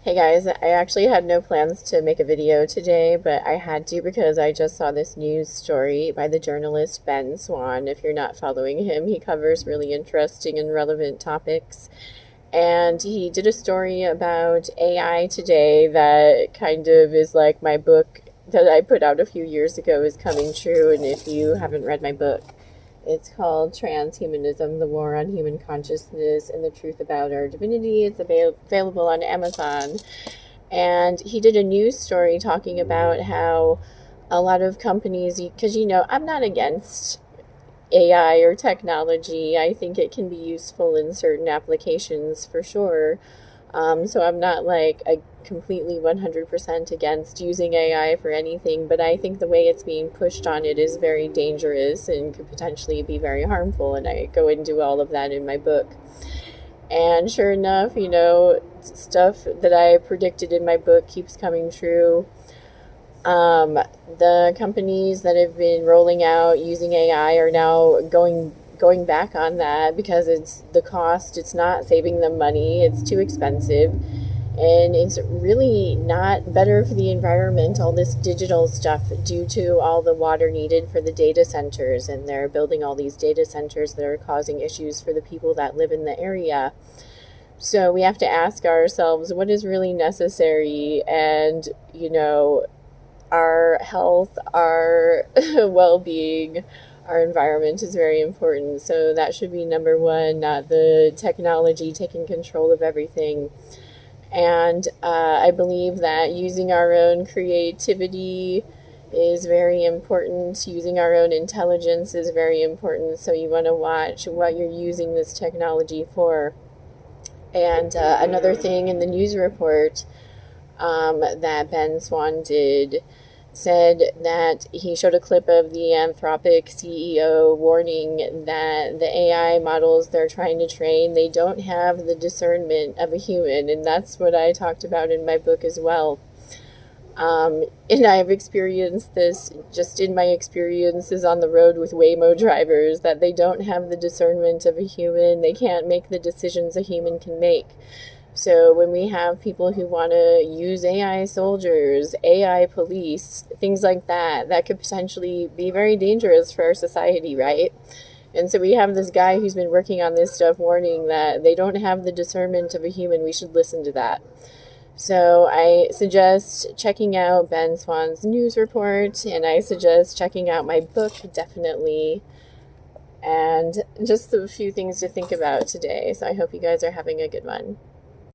Hey guys, I actually had no plans to make a video today, but I had to because I just saw this news story by the journalist Ben Swan. If you're not following him, he covers really interesting and relevant topics. And he did a story about AI today that kind of is like my book that I put out a few years ago is coming true. And if you haven't read my book, it's called Transhumanism, The War on Human Consciousness and the Truth About Our Divinity. It's available on Amazon. And he did a news story talking about how a lot of companies, because I'm not against AI or technology. I think it can be useful in certain applications for sure. So I'm not like a completely 100% against using AI for anything, but I think the way it's being pushed on it is very dangerous and could potentially be very harmful. And I go into all of that in my book. And sure enough, stuff that I predicted in my book keeps coming true. The companies that have been rolling out using AI are now going back on that because it's the cost. It's not saving them money. It's too expensive, and it's really not better for the environment. All this digital stuff due to all the water needed for the data centers, and they're building all these data centers that are causing issues for the people that live in the area. So we have to ask ourselves what is really necessary, and our health, our well-being, our environment is very important. So that should be number one, not the technology taking control of everything. And I believe that using our own creativity is very important. Using our own intelligence is very important. So you want to watch what you're using this technology for. And another thing in the news report that Ben Swan did said that he showed a clip of the Anthropic CEO warning that the AI models they're trying to train, they don't have the discernment of a human. And that's what I talked about in my book as well. And I've experienced this just in my experiences on the road with Waymo drivers, that they don't have the discernment of a human. They can't make the decisions a human can make. So when we have people who want to use AI soldiers, AI police, things like that, that could potentially be very dangerous for our society, right? And so we have this guy who's been working on this stuff warning that they don't have the discernment of a human. We should listen to that. So I suggest checking out Ben Swan's news report, and I suggest checking out my book, definitely. And just a few things to think about today. So I hope you guys are having a good one.